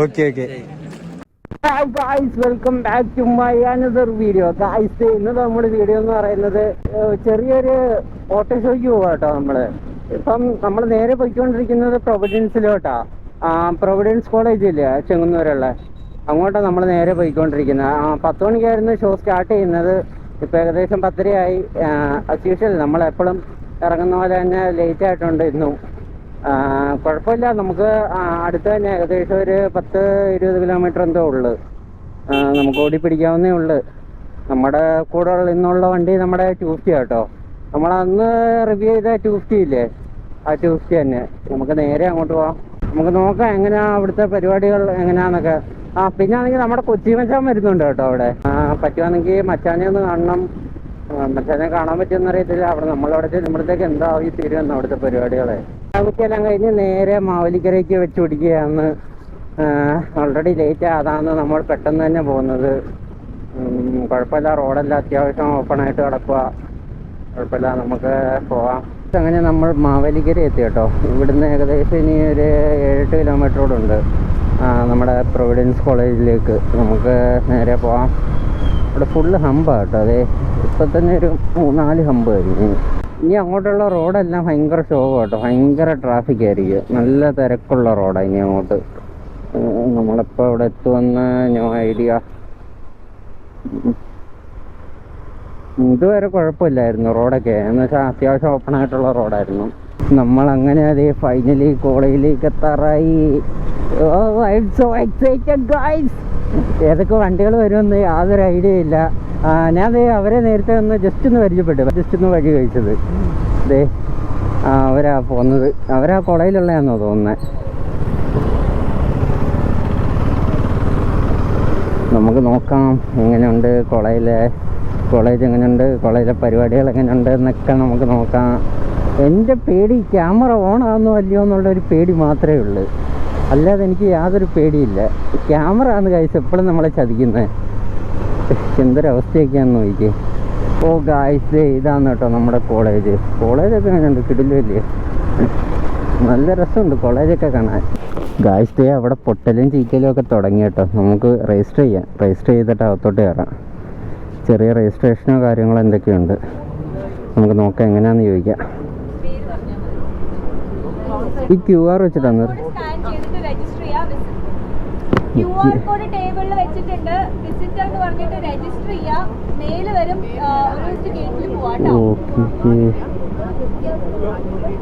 Okay okay. Welcome back to my another video. Guys, ഇന്ന് നമ്മുടെ video എന്ന് പറയുന്നത് ചെറിയൊരു ഓട്ടോ ഷോയ്ക്ക് പോവാ കേട്ടോ. ഇപ്പം നമ്മൾ നേരെ പോയിക്കൊണ്ടിരിക്കുന്നത് പ്രൊവിഡൻസിലോട്ടാ. പ്രൊവിഡൻസ് കോളേജ് ഇല്ലേ ചെങ്ങന്നൂരുള്ള, അങ്ങോട്ടാണ് നമ്മൾ നേരെ പോയിക്കൊണ്ടിരിക്കുന്നത്. 10 മണിക്കായിരുന്നു ഷോ സ്റ്റാർട്ട് ചെയ്യുന്നത്. ഇപ്പം ഏകദേശം 10:30 ആസ് യൂഷ്വൽ നമ്മളെപ്പോഴും ഇറങ്ങുന്ന പോലെ തന്നെ ലേറ്റ് ആയിട്ടുണ്ട് ഇന്നും. കുഴപ്പമില്ല, നമുക്ക് അടുത്ത് തന്നെ ഏകദേശം ഒരു 10-20 കിലോമീറ്റർ എന്തോ ഉള്ളു. നമുക്ക് ഓടിപ്പിടിക്കാവുന്നേ ഉള്ളു. നമ്മുടെ കൂടെ ഇന്നുള്ള വണ്ടി നമ്മുടെ 250 കേട്ടോ. നമ്മളന്ന് റിവ്യൂ ചെയ്ത 250 ഇല്ലേ, ആ 250 തന്നെ. നമുക്ക് നേരെ അങ്ങോട്ട് പോവാം. നമുക്ക് നോക്കാം എങ്ങനെയാ അവിടുത്തെ പരിപാടികൾ എങ്ങനെയാന്നൊക്കെ. പിന്നെ ആണെങ്കിൽ നമ്മുടെ കൊച്ചി മച്ചാൻ വരുന്നുണ്ട് കേട്ടോ അവിടെ. പറ്റുവാണെങ്കിൽ മച്ചാനെ ഒന്ന് കാണണം. മച്ചാനെ കാണാൻ പറ്റുമെന്ന് അറിയത്തില്ല. അവിടെ നമ്മളവിടെ ചെല്ലുമ്പോഴത്തേക്ക് എന്തായി തീരുമെന്ന് അവിടുത്തെ പരിപാടികളെ. കുറ്റിയെല്ലാം കഴിഞ്ഞ് നേരെ മാവേലിക്കരയ്ക്ക് വെച്ച് പിടിക്കുകയാണ്. ഓൾറെഡി ലേറ്റ് അതാണ് നമ്മൾ പെട്ടെന്ന് തന്നെ പോകുന്നത്. കുഴപ്പമില്ല, റോഡെല്ലാം അത്യാവശ്യം ഓപ്പണായിട്ട് കിടക്കുക. കുഴപ്പമില്ല, നമുക്ക് പോവാം. അങ്ങനെ നമ്മൾ മാവേലിക്കര എത്തി കേട്ടോ. ഇവിടുന്ന് ഏകദേശം ഇനി ഒരു 7-8 കിലോമീറ്റർ കൂടെ ഉണ്ട് നമ്മുടെ പ്രൊവിഡൻസ് കോളേജിലേക്ക്. നമുക്ക് നേരെ പോവാം. ഇവിടെ ഫുള്ള് ഹമ്പാണ് കേട്ടോ. അതെ, ഇപ്പം തന്നെ ഒരു 3-4 ഹമ്പ് കഴിഞ്ഞു. ഇനി അങ്ങോട്ടുള്ള റോഡെല്ലാം ഭയങ്കര ഷോകം കേട്ടോ. ഭയങ്കര ട്രാഫിക് ആയിരിക്കും. നല്ല തിരക്കുള്ള റോഡാണ് ഇനി അങ്ങോട്ട്. നമ്മളിപ്പോൾ ഇവിടെ എത്തുമെന്ന് നോ ഐഡിയ. ഇതുവരെ കുഴപ്പമില്ലായിരുന്നു റോഡൊക്കെ, എന്ന് വെച്ചാൽ അത്യാവശ്യം ഓപ്പൺ ആയിട്ടുള്ള റോഡായിരുന്നു. നമ്മളങ്ങനെ അതേ ഫൈനലി കോളേജിലേക്ക് എത്താറായി. ഏതൊക്കെ വണ്ടികൾ വരുമെന്ന് യാതൊരു ഐഡിയ ഇല്ല. ഞാൻ അവരെ നേരത്തെ ജസ്റ്റ് ഒന്ന് പരിചയപ്പെട്ടു. ജസ്റ്റ് ഒന്ന് വഴി കഴിച്ചത്. അതെ, അവരാ പോകുന്നത്. അവരാ കോളേജിലുള്ളതാണെന്നോ തോന്നുന്നത്. നമുക്ക് നോക്കാം എങ്ങനെയുണ്ട് കോളേജ് എങ്ങനെയുണ്ട്, കോളേജിലെ പരിപാടികൾ എങ്ങനെയുണ്ട് എന്നൊക്കെ നമുക്ക് നോക്കാം. എൻ്റെ പേടി ക്യാമറ ഓണാകുന്നോ അല്ലയോ എന്നുള്ളൊരു പേടി മാത്രമേ ഉള്ളൂ. അല്ലാതെ എനിക്ക് യാതൊരു പേടിയില്ല. ക്യാമറ ആണ് ഗൈസ് എപ്പോഴും നമ്മളെ ചതിക്കുന്നത്. എന്തൊരവസ്ഥയൊക്കെയാണെന്ന് നോക്കിക്കേ. ഓ ഗൈസ്, ഇതാണ് കേട്ടോ നമ്മുടെ കോളേജൊക്കെ എങ്ങനെയുണ്ട്? കിടിലല്ലേ, നല്ല രസമുണ്ട് കോളേജൊക്കെ കാണാൻ. ഗൈസ്, അവിടെ പൊട്ടലും ചീക്കലും ഒക്കെ തുടങ്ങി കേട്ടോ. നമുക്ക് രജിസ്റ്റർ ചെയ്തിട്ട് അകത്തോട്ട് കയറാം. ചെറിയ രജിസ്ട്രേഷനോ കാര്യങ്ങളോ എന്തൊക്കെയുണ്ട്, നമുക്ക് നോക്കാം എങ്ങനെയാണെന്ന് ചോദിക്കാം. ഈ QR വെച്ചിട്ടാണ് QR കോഡ് ടേബിളിൽ വെച്ചിട്ടുണ്ട്. വിസിറ്റർ എന്ന് പറഞ്ഞിട്ട് രജിസ്റ്റർ ചെയ്യാം. മെയിൽ വരും. ഗേറ്റിൽ പോവാട്ടോ.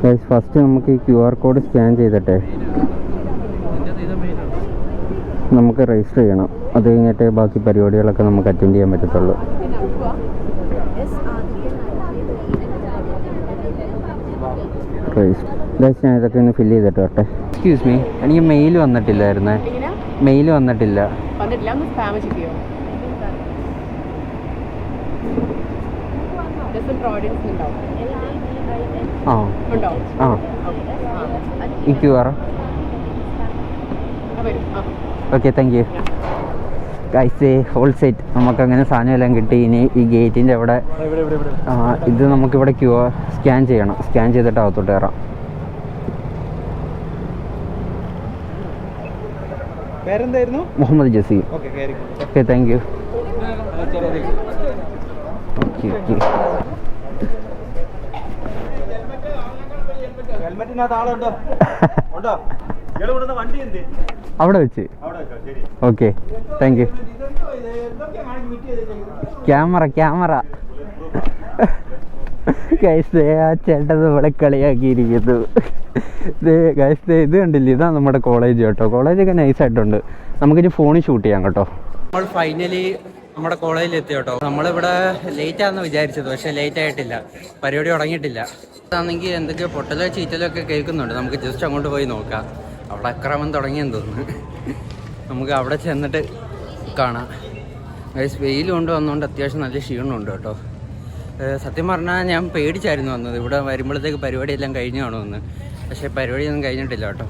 ഓക്കേ, ഫസ്റ്റ് നമുക്ക് ഈ QR കോഡ് സ്കാൻ ചെയ്തിട്ടെ നമുക്ക് രജിസ്റ്റർ ചെയ്യണം. അത് കഴിഞ്ഞിട്ട് ബാക്കി പരിപാടികളൊക്കെ നമുക്ക് അറ്റൻഡ് ചെയ്യാൻ പറ്റത്തുള്ളൂ. ഞാൻ ഇതൊക്കെ ഒന്ന് ഫില്ല് ചെയ്തിട്ട് വരട്ടെ. എക്സ്ക്യൂസ് മീ, എനിക്ക് മെയിൽ വന്നിട്ടില്ലായിരുന്നേ. മെയിൽ വന്നിട്ടില്ല. ഈ QR. Okay, thank you guys. Whole set നമുക്കങ്ങനെ സാധനമെല്ലാം കിട്ടി. ഇനി ഈ ഗേറ്റിൻ്റെ അവിടെ ഇത് നമുക്കിവിടെ QR സ്കാൻ ചെയ്യണം. സ്കാൻ ചെയ്തിട്ട് അകത്തോട്ട് കയറാം. Muhammad Jaseem. Okay, thank you. അവിടെ വെച്ച്. Okay, thank you. Camera guys, ആ ചേട്ടൻ നമ്മളെ കളിയാക്കിയിരിക്കുന്നു. ഗൈസ്, ഇത് കണ്ടില്ലേ, ഇതാണ് നമ്മുടെ കോളേജ് കേട്ടോ. കോളേജൊക്കെ നൈസായിട്ടുണ്ട്. നമുക്കിനി ഫോണിൽ ഷൂട്ട് ചെയ്യാം കേട്ടോ. നമ്മൾ ഫൈനലി നമ്മുടെ കോളേജിൽ എത്തി കേട്ടോ. നമ്മളിവിടെ ലേറ്റ് ആണെന്ന് വിചാരിച്ചത്, പക്ഷേ ലേറ്റ് ആയിട്ടില്ല. പരിപാടി തുടങ്ങിയിട്ടില്ല. അതാണെങ്കിൽ എന്തൊക്കെയോ പൊട്ടലോ ചീറ്റലോ ഒക്കെ കേൾക്കുന്നുണ്ട്. നമുക്ക് ജസ്റ്റ് അങ്ങോട്ട് പോയി നോക്കാം. അവിടെ അക്രമം തുടങ്ങിയെന്ന് തോന്നുന്നു. നമുക്ക് അവിടെ ചെന്നിട്ട് കാണാം. ഗൈസ്, വെയിൽ കൊണ്ട് വന്നുകൊണ്ട് അത്യാവശ്യം നല്ല ക്ഷീണമുണ്ട് കേട്ടോ. സത്യം പറഞ്ഞാൽ ഞാൻ പേടിച്ചായിരുന്നു വന്നത്. ഇവിടെ വരുമ്പോഴത്തേക്ക് പരിപാടിയെല്ലാം കഴിഞ്ഞു കാണുമെന്ന്. പക്ഷേ പരിപാടിയൊന്നും കഴിഞ്ഞിട്ടില്ല കേട്ടോ.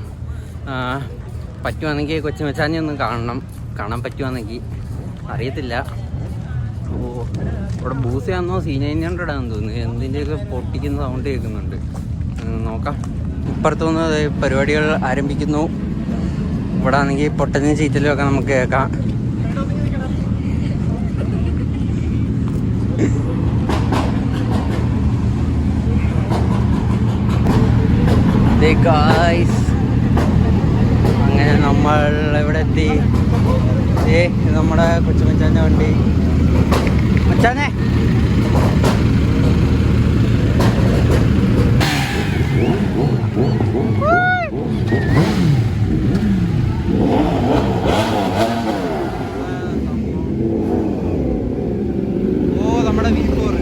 പറ്റുവാണെങ്കിൽ കൊച്ചു മച്ചാനെ ഒന്ന് കാണാൻ പറ്റുവാണെങ്കിൽ അറിയത്തില്ല. ഓ, ഇവിടെ ബൂസയാണെന്നോ C900 ആണെന്ന് തോന്നുന്നു. എന്തിൻ്റെയൊക്കെ പൊട്ടിക്കുന്ന സൗണ്ട് കേൾക്കുന്നുണ്ട്. നോക്കാം. ഇപ്പുറത്തുനിന്ന് പരിപാടികൾ ആരംഭിക്കുന്നു. ഇവിടെ ആണെങ്കിൽ പൊട്ടനും ചീറ്റലും ഒക്കെ നമുക്ക് കേൾക്കാം. അങ്ങനെ നമ്മൾ ഇവിടെ എത്തി. നമ്മുടെ കൊച്ചുമച്ചാൻ്റെ വണ്ടി. മച്ചാനെ നമ്മുടെ V4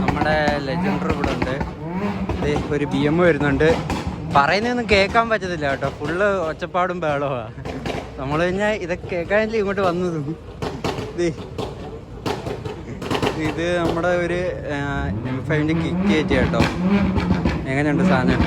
നമ്മുടെ ലെജൻഡർ ഇവിടെ ഉണ്ട്. ഒരു BM വരുന്നുണ്ട്. പറയുന്നതൊന്നും കേൾക്കാൻ പറ്റത്തില്ല കേട്ടോ, ഫുള്ള് ഒച്ചപ്പാടും ബഹളമാണ്. നമ്മൾ കഴിഞ്ഞാൽ ഇതൊക്കെ കേൾക്കാനല്ലേ ഇങ്ങോട്ട് വന്നത്. ഇത് നമ്മുടെ ഒരു M5 കിക്ക് കയറ്റി കേട്ടോ. എങ്ങനെയുണ്ട് സാധനം?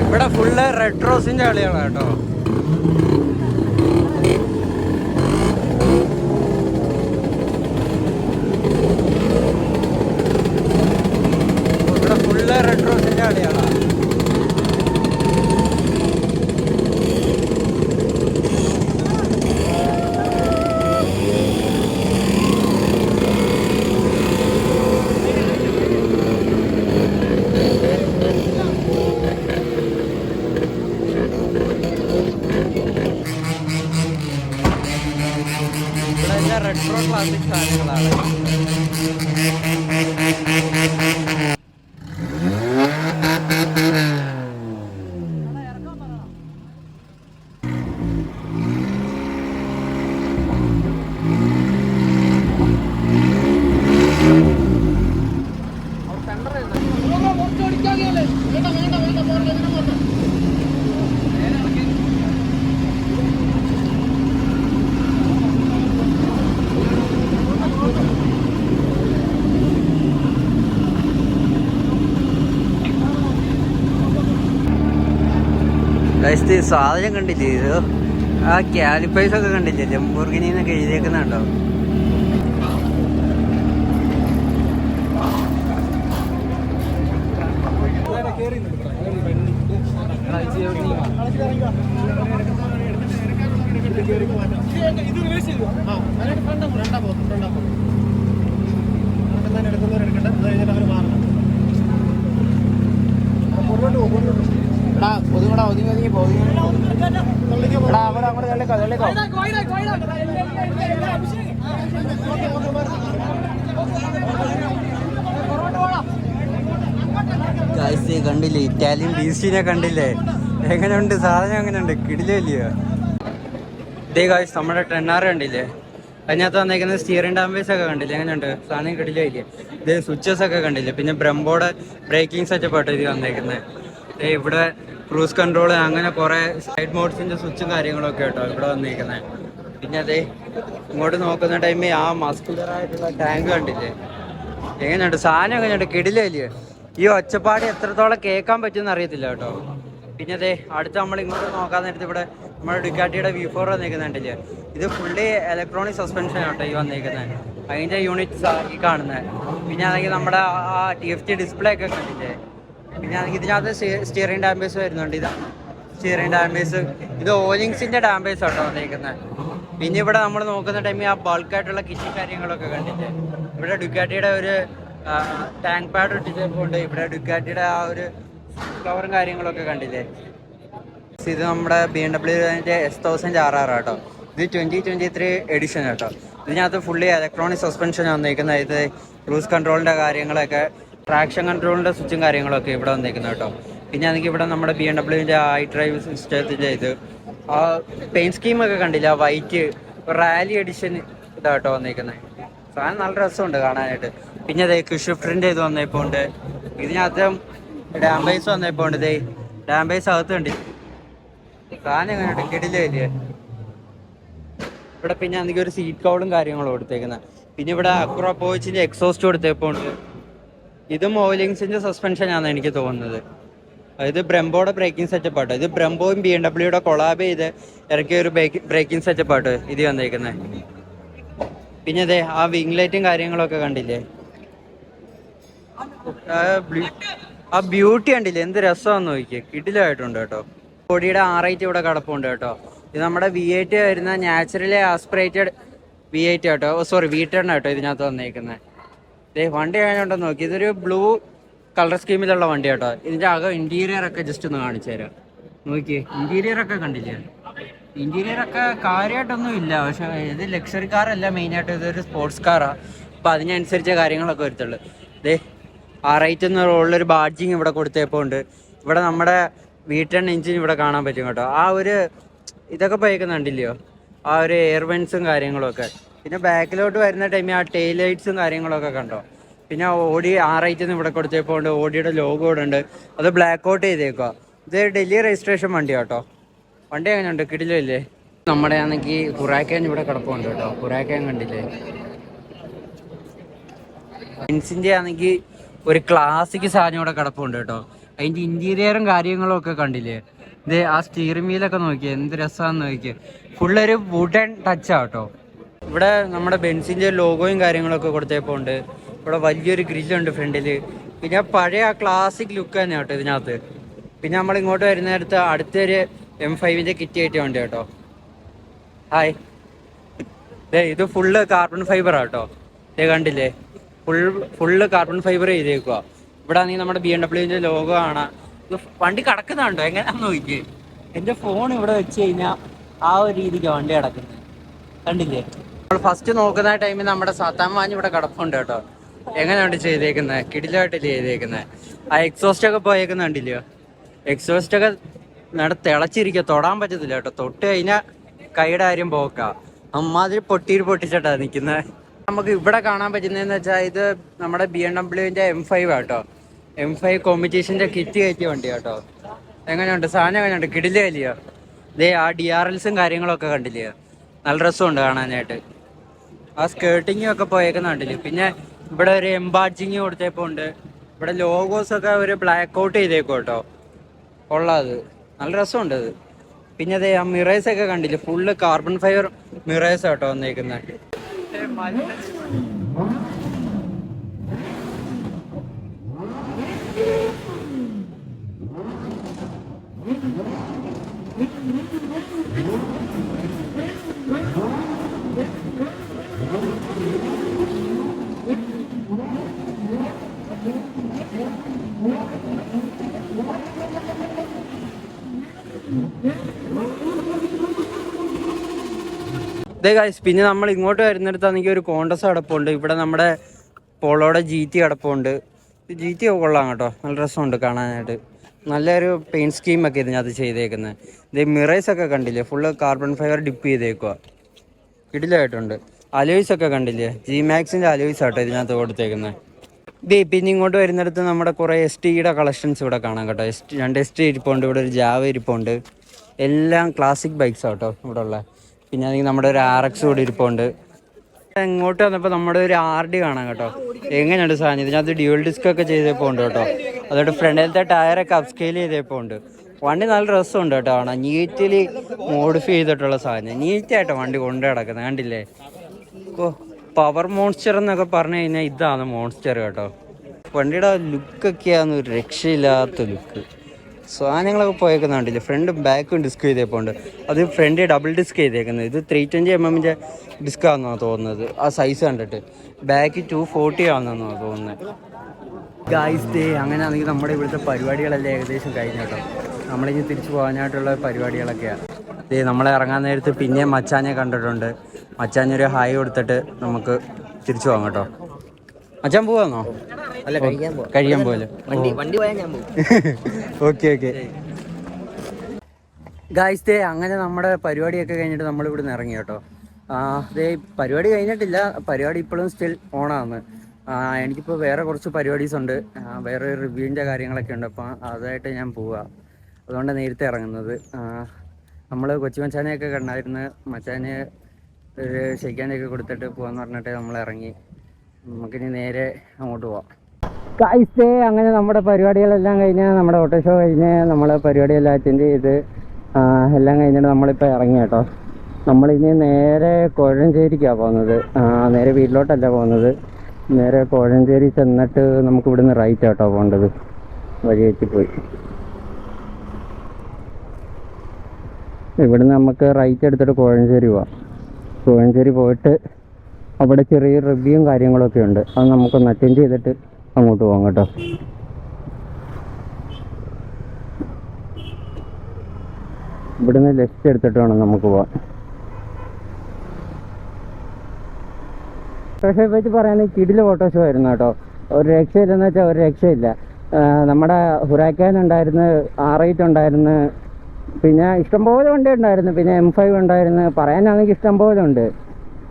ഇവിടെ ഫുള്ള് റെഡ് റോസിന്റെ കളിയാണ് കേട്ടോ. ഇവിടെ ഫുള്ള് റെഡ് റോസിന്റെ കളിയാണ്. റെട്രോ ക്ലാസിക് സാധനങ്ങളാണ്. സാധനം കണ്ടില്ലേ? ഇത് ആ കാലിപ്പൈസ് ഒക്കെ കണ്ടില്ലേ? ലംബോർഗിനി എന്നൊക്കെ എഴുതിയേക്കുന്നുണ്ടോ? കണ്ടില്ലേ? ഇറ്റാലിയൻ ബീസ്റ്റിനെ കണ്ടില്ലേ? എങ്ങനെയുണ്ട് സാധനം? എങ്ങനെയുണ്ട്? കിടിലല്ലയോ? ഇതേ കാശ് നമ്മുടെ 10R കണ്ടില്ലേ? അതിനകത്ത് വന്നേക്കുന്നത് സ്റ്റിയറിംഗ് ഡാമ്പേഴ്സ് ഒക്കെ കണ്ടില്ലേ? എങ്ങനെയുണ്ട് സാധനം? കിടിലല്ലേ? ഇതേ സ്വിച്ചസ് ഒക്കെ കണ്ടില്ലേ? പിന്നെ ബ്രംബോയുടെ ബ്രേക്കിംഗ് സെറ്റപ്പ് ആട്ടോ ഇത് വന്നേക്കുന്നത്. ഇവിടെ ക്രൂസ് കൺട്രോൾ അങ്ങനെ കുറെ സൈഡ് മോഡ്സിന്റെ സ്വിച്ചും കാര്യങ്ങളൊക്കെ കേട്ടോ ഇവിടെ വന്നിരിക്കുന്നത്. പിന്നെ അതെ ഇങ്ങോട്ട് നോക്കുന്ന ടൈമിൽ ആ മസ്കുലർ ആയിട്ടുള്ള ടാങ്ക് കണ്ടില്ലേ? എങ്ങനെയുണ്ട് സാധനം? എങ്ങനെയുണ്ട്? കിടിലല്ലേ? ഈ ഒച്ചപ്പാട് എത്രത്തോളം കേൾക്കാൻ പറ്റുമെന്ന് അറിയത്തില്ല കേട്ടോ. പിന്നെ അതെ അടുത്ത് നമ്മൾ ഇങ്ങോട്ട് നോക്കാൻ നേരത്ത് ഇവിടെ നമ്മുടെ ഡുക്കാട്ടിയുടെ V4 വന്നിരിക്കുന്നുണ്ടല്ലേ? ഇത് ഫുള്ളി ഇലക്ട്രോണിക് സസ്പെൻഷൻ ആട്ടോ ഈ വന്നിരിക്കുന്നത്. അതിൻ്റെ യൂണിറ്റ്സ് ഈ കാണുന്നത്. പിന്നെ അല്ലെങ്കിൽ നമ്മുടെ ആ TFT ഡിസ്പ്ലേ ഒക്കെ കണ്ടില്ലേ? പിന്നെ ഇതിനകത്ത് സ്റ്റിയറിംഗ് ഡാമ്പേഴ്സ് വരുന്നുണ്ട്. ഇതാ സ്റ്റിയറിംഗ് ഡാമ്പേഴ്സ്. ഇത് ഓലിങ്സിന്റെ ഡാമ്പേഴ്സ് ആട്ടോ വന്നിരിക്കുന്നത്. പിന്നെ ഇവിടെ നമ്മൾ നോക്കുന്ന ടൈമിൽ ആ ബൾക്കായിട്ടുള്ള കിറ്റും കാര്യങ്ങളൊക്കെ കണ്ടില്ലേ. ഇവിടെ ഡുക്കാറ്റിയുടെ ഒരു ടാങ്ക് പാഡ് ഇട്ടിട്ടുണ്ട്. ഇവിടെ ഡുക്കാറ്റിയുടെ ആ ഒരു ഫ്ലവറും കാര്യങ്ങളൊക്കെ കണ്ടില്ലേ. ഇത് നമ്മുടെ BMW S1000RR കേട്ടോ. ഇത് 2023 എഡിഷൻ കേട്ടോ. ഇതിനകത്ത് ഫുള്ളി ഇലക്ട്രോണിക് സസ്പെൻഷൻ വന്നിരിക്കുന്നത്. ഇത് ക്രൂസ് കൺട്രോളിൻ്റെ കാര്യങ്ങളൊക്കെ, ട്രാക്ഷൻ കൺട്രോളിൻ്റെ സ്വിച്ചും കാര്യങ്ങളൊക്കെ ഇവിടെ വന്നിരിക്കുന്നത് കേട്ടോ. പിന്നെ അതെങ്കിൽ ഇവിടെ നമ്മുടെ BMW iDrive സിസ്റ്റത്തിൻ്റെ ഇത് ആ പെയിൻറ്റ് സ്കീമൊക്കെ കണ്ടില്ല, വൈറ്റ് റാലി എഡിഷൻ ഇതാട്ടോ വന്നിരിക്കുന്നത്. സാധനം നല്ല രസമുണ്ട് കാണാനായിട്ട്. പിന്നെ അതെ ക്വിഷിഫ്റ്ററിൻ്റെ ഇത് വന്നപ്പോൾ ഉണ്ട്. ഇതിനകത്ത് ഡാമ്പേഴ്സ് വന്നപ്പോൾ ഉണ്ട്. ഇതേ ഡാമ്പേഴ്സ് അകത്ത് കണ്ടില്ല. സാധനം എങ്ങനെയുണ്ട്, കിടിലല്ലേ. ഇവിടെ പിന്നെ അന്നെങ്കിൽ ഒരു സീറ്റ് കൗളും കാര്യങ്ങളും കൊടുത്തേക്കുന്നത്. പിന്നെ ഇവിടെ അക്രോപോയിച്ചിൻ്റെ എക്സോസ്റ്റ് കൊടുത്തപ്പോൾ ഉണ്ട്. ഇതും ഓയിലിങ്സിൻ്റെ സസ്പെൻഷനാണ് എനിക്ക് തോന്നുന്നത്. ഇത് ബ്രംബോയുടെ ബ്രേക്കിംഗ് സെറ്റപ്പ് ആട്ടോ. ഇത് ബ്രംബോയും BMW കൊളാബ് ചെയ്ത് ഇറക്കിയ ഒരു ബ്രേക്കിംഗ് സെറ്റപ്പ് ആട്ടോ ഇത് വന്നേക്കുന്നത്. പിന്നെ അതെ ആ വിങ് ലൈറ്റും കാര്യങ്ങളൊക്കെ കണ്ടില്ലേ. ആ ബ്യൂട്ടി കണ്ടില്ലേ, എന്ത് രസമാണെന്ന് നോക്കിയേ, കിടിലമായിട്ടുണ്ട് കേട്ടോ. ബോഡിയുടെ R8 ഇവിടെ കിടപ്പുണ്ട് കേട്ടോ. ഇത് നമ്മുടെ V8 വരുന്ന നാച്ചുറലി ആസ്പിറേറ്റഡ് V8 കേട്ടോ, സോറി V10 കേട്ടോ ഇതിനകത്ത് വന്നേക്കുന്നത്. വണ്ടി കഴിഞ്ഞുണ്ടോ നോക്കി. ഇതൊരു ബ്ലൂ കളർ സ്കീമിലുള്ള വണ്ടി കേട്ടോ. ഇതിൻ്റെ അകം ഇൻറ്റീരിയർ ഒക്കെ ജസ്റ്റ് ഒന്ന് കാണിച്ചു തരാം. നോക്കിയേ, ഇൻറ്റീരിയർ ഒക്കെ കണ്ടില്ലേ. ഇൻറ്റീരിയർ ഒക്കെ കാര്യമായിട്ടൊന്നും ഇല്ല, പക്ഷെ ഇത് ലക്ഷറി കാറല്ല, മെയിനായിട്ട് ഇതൊരു സ്പോർട്സ് കാറാണ്. അപ്പോൾ അതിനനുസരിച്ച കാര്യങ്ങളൊക്കെ വരത്തുള്ളൂ. R8 എന്നുള്ളൊരു ബാഡ്ജിങ് ഇവിടെ കൊടുത്തപ്പോൾ ഉണ്ട്. ഇവിടെ നമ്മുടെ V10 എഞ്ചിൻ ഇവിടെ കാണാൻ പറ്റും കേട്ടോ. ആ ഒരു ഇതൊക്കെ പോയേക്കുന്നുണ്ടില്ലയോ, ആ ഒരു എയർ വെൻസും കാര്യങ്ങളൊക്കെ. പിന്നെ ബാക്കിലോട്ട് വരുന്ന ടൈമിൽ ആ ടെയിൽ ലൈറ്റ്സും കാര്യങ്ങളൊക്കെ കണ്ടോ. പിന്നെ ഓഡി R8 ഇവിടെ കൊടുത്തപ്പോൾ ഉണ്ട്. ഓഡിയുടെ ലോഗോ ഇവിടെ ഉണ്ട്. അത് ബ്ലാക്ക് ഔട്ട് ചെയ്തേക്കുക. ഇത് ഡൽഹി രജിസ്ട്രേഷൻ വണ്ടി കേട്ടോ. വണ്ടി എങ്ങനെയുണ്ട്, കിടിലല്ലേ. നമ്മുടെ ആണെങ്കിൽ ഹുറാക്കൻ ഇവിടെ കിടപ്പുണ്ട് കേട്ടോ. ഹുറാക്കൻ കണ്ടില്ലേ. ബെൻസിൻ്റെ ആണെങ്കിൽ ഒരു ക്ലാസിക് സാധനം ഇവിടെ കിടപ്പുണ്ട് കേട്ടോ. അതിൻ്റെ ഇൻറ്റീരിയറും കാര്യങ്ങളും ഒക്കെ കണ്ടില്ലേ. ഇത് ആ സ്റ്റിയറിംഗ് വീലൊക്കെ നോക്കിയേ, എന്ത് രസമാണെന്ന് നോക്കിയേ. ഫുള്ളൊരു വുഡൻ ടച്ചാണ് കേട്ടോ. ഇവിടെ നമ്മുടെ ബെൻസിൻ്റെ ലോഗോയും കാര്യങ്ങളൊക്കെ കൊടുത്തപ്പോൾ ഉണ്ട്. ഇവിടെ വലിയൊരു ഗ്രില്ലുണ്ട് ഫ്രണ്ടിൽ. പിന്നെ പഴയ ആ ക്ലാസിക് ലുക്ക് തന്നെ കേട്ടോ ഇതിനകത്ത്. പിന്നെ നമ്മൾ ഇങ്ങോട്ട് വരുന്നിടത്ത് അടുത്തൊരു M5 കിറ്റ് ആയിട്ട് വണ്ടി കേട്ടോ. ഹായ്, ഇത് ഫുള്ള് കാർബൺ ഫൈബർ ആട്ടോ. കണ്ടില്ലേ, ഫുള്ള് കാർബൺ ഫൈബർ ചെയ്തേക്കുക. ഇവിടെ ആണെങ്കിൽ നമ്മുടെ BMW ലോഗോ കാണാം. വണ്ടി കിടക്കുന്നുണ്ടോ എങ്ങനെയാണെന്ന് നോക്കിയേ. എൻ്റെ ഫോൺ ഇവിടെ വെച്ച് കഴിഞ്ഞാൽ ആ ഒരു രീതിക്ക് വണ്ടി കിടക്കുന്നത് കണ്ടില്ലേ. നമ്മൾ ഫസ്റ്റ് നോക്കുന്ന ടൈമിൽ നമ്മുടെ സാത്താമാൻ ഇവിടെ കിടപ്പുണ്ട് കേട്ടോ. എങ്ങനെയുണ്ട് ചെയ്തേക്കുന്നത്, കിടിലായിട്ടല്ലേ ചെയ്തേക്കുന്നത്. ആ എക്സോസ്റ്റ് ഒക്കെ പോയേക്കുന്നുണ്ടില്ലയോ. എക്സോസ്റ്റ് ഒക്കെ തിളച്ചിരിക്കുക, തൊടാൻ പറ്റത്തില്ല കേട്ടോ. തൊട്ട് കഴിഞ്ഞാൽ കൈയുടെ കാര്യം പോക്കാം. അമ്മാതിരി പൊട്ടിച്ചിട്ടാ നിൽക്കുന്നത്. നമുക്ക് ഇവിടെ കാണാൻ പറ്റുന്നതെന്ന് വെച്ചാൽ ഇത് നമ്മുടെ BMW M5 കേട്ടോ. M5 കോമ്പറ്റീഷൻ്റെ കിറ്റ് കയറ്റിയ വണ്ടി കേട്ടോ. എങ്ങനെയുണ്ട് സാധനം, എങ്ങനെയുണ്ട്, കിടിലല്ലയോ. ആ DRLസും കാര്യങ്ങളൊക്കെ കണ്ടില്ലയോ, നല്ല രസമുണ്ട് കാണാനായിട്ട്. ആ സ്കേർട്ടിങ്ങും ഒക്കെ പോയേക്കുന്നുണ്ടല്ലോ. പിന്നെ ഇവിടെ ഒരു എംബാഡ്ജിങ് കൊടുത്തപ്പോൾ ഉണ്ട്. ഇവിടെ ലോഗോസൊക്കെ ഒരു ബ്ലാക്ക് ഔട്ട് ചെയ്തേക്കും കേട്ടോ. കൊള്ളാത്, നല്ല രസമുണ്ട് അത്. പിന്നെ അതെ ആ മിറേഴ്സ് ഒക്കെ കണ്ടില്ലേ, ഫുള്ള് കാർബൺ ഫൈബർ മിറേഴ്സ് കേട്ടോ വന്നേക്കുന്നത്. പിന്നെ നമ്മൾ ഇങ്ങോട്ട് വരുന്നിടത്താണെങ്കിൽ ഒരു കോണ്ടസ് കിടപ്പുണ്ട്. ഇവിടെ നമ്മുടെ പോളോയുടെ GT കിടപ്പുണ്ട്. GT കൊള്ളാം കേട്ടോ, നല്ല രസമുണ്ട് കാണാനായിട്ട്. നല്ലൊരു പെയിൻറ്റ് സ്കീമൊക്കെ ഇതിനകത്ത് ചെയ്തേക്കുന്നത്. ഇത് മിറേഴ്സ് ഒക്കെ കണ്ടില്ലേ, ഫുള്ള് കാർബൺ ഫൈബർ ഡിപ്പ് ചെയ്തേക്കുക, കിടിലായിട്ടുണ്ട്. അലോയ്സ് ഒക്കെ കണ്ടില്ലേ, G-Maxൻ്റെ അലോയ്സ് ആട്ടോ ഇതിനകത്ത് കൊടുത്തേക്കുന്നത്. പിന്നെ ഇങ്ങോട്ട് വരുന്നിടത്ത് നമ്മുടെ കുറേ STയുടെ കളക്ഷൻസ് ഇവിടെ കാണാം കേട്ടോ. 2 ST ഇരിപ്പുണ്ട്, ഇവിടെ ഒരു ജാവ ഇരിപ്പുണ്ട്. എല്ലാം ക്ലാസിക് ബൈക്സ് ആട്ടോ ഇവിടെ ഉള്ള. പിന്നെ അല്ലെങ്കിൽ നമ്മുടെ ഒരു RX കൂടി ഇരിപ്പുണ്ട്. ഇങ്ങോട്ട് വന്നപ്പോൾ നമ്മുടെ ഒരു RD കാണാം കേട്ടോ. എങ്ങനെയുണ്ട് സാധനം, ഇതിനകത്ത് ഡ്യുവൽ ഡിസ്ക് ഒക്കെ ചെയ്തപ്പോൾ ഉണ്ട് കേട്ടോ. അതുകൊണ്ട് ഫ്രണ്ടിലത്തെ ടയറൊക്കെ അപ്സ്കെയിൽ ചെയ്തപ്പോൾ ഉണ്ട്. വണ്ടി നല്ല രസമുണ്ട് കേട്ടോ കാണാൻ. നീറ്റിൽ മോഡിഫൈ ചെയ്തിട്ടുള്ള സാധനം, നീറ്റായിട്ടോ വണ്ടി കൊണ്ടു കിടക്കുന്നത് കണ്ടില്ലേ. പവർ മോൺസ്റ്റർ എന്നൊക്കെ പറഞ്ഞു കഴിഞ്ഞാൽ ഇതാണ് മോൺസ്റ്റർ കേട്ടോ. വണ്ടിയുടെ ലുക്കൊക്കെയാന്ന് ഒരു രക്ഷയില്ലാത്ത ലുക്ക്. സാധനങ്ങളൊക്കെ പോയേക്കുന്ന കണ്ടില്ലേ, ഫ്രണ്ടും ബാക്കും ഡിസ്ക് ചെയ്തേപ്പോണ്ട്. അത് ഫ്രണ്ട് ഡബിൾ ഡിസ്ക് ചെയ്തേക്കുന്നത്. ഇത് 320mm ഡിസ്ക് ആണെന്നാണ് തോന്നുന്നത് ആ സൈസ് കണ്ടിട്ട്. ബാക്ക് 240 ആണെന്നാണ് തോന്നുന്നത്. ഗായ്സ് ഡേ അങ്ങനെയാണെങ്കിൽ നമ്മുടെ ഇവിടുത്തെ പരിപാടികളെല്ലാം ഏകദേശം കഴിഞ്ഞു കേട്ടോ. നമ്മളിനി തിരിച്ചു പോകാനായിട്ടുള്ള പരിപാടികളൊക്കെയാണ്. നമ്മളെ ഇറങ്ങാൻ നേരത്ത് പിന്നെയും മച്ചാനെ കണ്ടിട്ടുണ്ട്. മച്ചാനൊരു ഹായ് കൊടുത്തിട്ട് നമുക്ക് തിരിച്ചു പോകാം കേട്ടോ. മച്ചാൻ പോവാന്നോ? അല്ല, കഴിയാൻ പോലെ വണ്ടി പോയാൽ ഞാൻ പോകും. ഓക്കെ ഓക്കെ ഗായ്സ് ഡേ അങ്ങനെ നമ്മുടെ പരിപാടിയൊക്കെ കഴിഞ്ഞിട്ട് നമ്മളിവിടുന്ന് ഇറങ്ങി കേട്ടോ. പരിപാടി കഴിഞ്ഞിട്ടില്ല, പരിപാടി ഇപ്പോഴും സ്റ്റിൽ ഓണാണ്. എനിക്കിപ്പോൾ വേറെ കുറച്ച് പരിപാടീസ് ഉണ്ട്, വേറെ റിവ്യൂവിൻ്റെ കാര്യങ്ങളൊക്കെ ഉണ്ട്. അപ്പോൾ അതായിട്ട് ഞാൻ പോവുക, അതുകൊണ്ട് നേരത്തെ ഇറങ്ങുന്നത്. നമ്മൾ കൊച്ചു മച്ചാനെയൊക്കെ കണ്ടായിരുന്നു. മച്ചാന് ഒരു ഷെയ്ക്കാനൊക്കെ കൊടുത്തിട്ട് പോകാമെന്ന് പറഞ്ഞിട്ട് നമ്മൾ ഇറങ്ങി. നമുക്കിനി നേരെ അങ്ങോട്ട് പോവാം. ഗായ്സ് ഡേ അങ്ങനെ നമ്മുടെ പരിപാടികളെല്ലാം കഴിഞ്ഞ്, നമ്മുടെ ഓട്ടോ ഷോ കഴിഞ്ഞ് നമ്മൾ പരിപാടിയെല്ലാം അറ്റൻഡ് ചെയ്ത് എല്ലാം കഴിഞ്ഞിട്ട് നമ്മളിപ്പോൾ ഇറങ്ങി കേട്ടോ. നമ്മളിനി നേരെ കോഴഞ്ചേരിക്കാണ് പോകുന്നത്. നേരെ വീട്ടിലോട്ടല്ല പോകുന്നത്, നേരെ കോഴഞ്ചേരി ചെന്നിട്ട് നമുക്ക് ഇവിടുന്ന് റൈറ്റ് ആട്ടോ പോകേണ്ടത്. വഴി വെച്ചിപ്പോയി. ഇവിടുന്ന് നമുക്ക് റൈറ്റ് എടുത്തിട്ട് കോഴഞ്ചേരി പോവാം. കോഴഞ്ചേരി പോയിട്ട് അവിടെ ചെറിയ റിവ്യൂവും കാര്യങ്ങളൊക്കെ ഉണ്ട്, അത് നമുക്കൊന്ന് അറ്റൻഡ് ചെയ്തിട്ട് അങ്ങോട്ട് പോകാം കേട്ടോ. ഇവിടുന്ന് ലെഫ്റ്റ് എടുത്തിട്ട് വേണം നമുക്ക് പോവാം. ഓട്ടോഷോയെ പറ്റി പറയുകയാണെങ്കിൽ കിടില ഓട്ടോഷോ ആയിരുന്നു കേട്ടോ. ഒരു രക്ഷയില്ലെന്ന് വെച്ചാൽ ഒരു രക്ഷയില്ല. നമ്മുടെ ഹുറാക്കാൻ ഉണ്ടായിരുന്നു, R8 ഉണ്ടായിരുന്നു, പിന്നെ ഇഷ്ടംപോലെ വണ്ടി ഉണ്ടായിരുന്നു, പിന്നെ M5 ഉണ്ടായിരുന്നു. പറയാനാണെങ്കിൽ ഇഷ്ടംപോലെ ഉണ്ട്.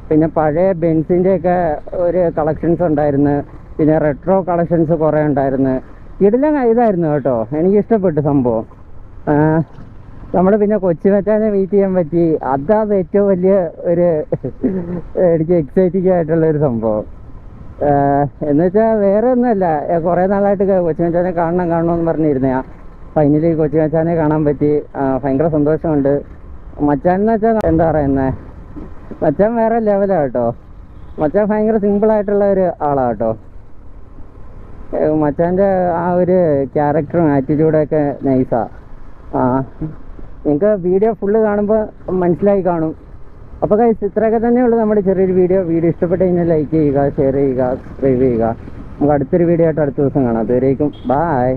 പിന്നെ പഴയ ബെൻസിൻ്റെയൊക്കെ ഒരു കളക്ഷൻസ് ഉണ്ടായിരുന്നു, പിന്നെ റെട്രോ കളക്ഷൻസ് കുറേ ഉണ്ടായിരുന്നു. കിടിലം ഇതായിരുന്നു കേട്ടോ, എനിക്ക് ഇഷ്ടപ്പെട്ടു സംഭവം. നമ്മൾ പിന്നെ കൊച്ചി മച്ചാനെ മീറ്റ് ചെയ്യാൻ പറ്റി, അതാണ് ഏറ്റവും വലിയ ഒരു എനിക്ക് എക്സൈറ്റിംഗ് ആയിട്ടുള്ളൊരു സംഭവം. എന്ന് വെച്ചാൽ വേറെ ഒന്നുമല്ല, കുറേ നാളായിട്ട് കൊച്ചി മച്ചാനെ കാണണമെന്ന് പറഞ്ഞിരുന്നേ. ഫൈനലി കൊച്ചി മച്ചാനെ കാണാൻ പറ്റി, ഭയങ്കര സന്തോഷമുണ്ട്. മച്ചാൻ എന്ന് വെച്ചാൽ എന്താ പറയുന്നത്, മച്ചാൻ വേറെ ലെവലാണ് കേട്ടോ. മച്ചാൻ ഭയങ്കര സിമ്പിളായിട്ടുള്ള ഒരു ആളാണ് കേട്ടോ. മച്ചാൻ്റെ ആ ഒരു ക്യാരക്ടറും ആറ്റിറ്റ്യൂഡൊക്കെ നൈസാണ്. നിങ്ങൾക്ക് വീഡിയോ ഫുള്ള് കാണുമ്പോൾ മനസ്സിലായി കാണും. അപ്പോൾ ഗൈസ് ഇത്രയൊക്കെ തന്നെയുള്ളൂ നമ്മുടെ ചെറിയൊരു വീഡിയോ. ഇഷ്ടപ്പെട്ട് കഴിഞ്ഞാൽ ലൈക്ക് ചെയ്യുക, ഷെയർ ചെയ്യുക, സബ്സ്ക്രൈബ് ചെയ്യുക. നമുക്ക് അടുത്തൊരു വീഡിയോ ആയിട്ട് അടുത്ത ദിവസം കാണാം. അതുവരേക്കും ബായ്.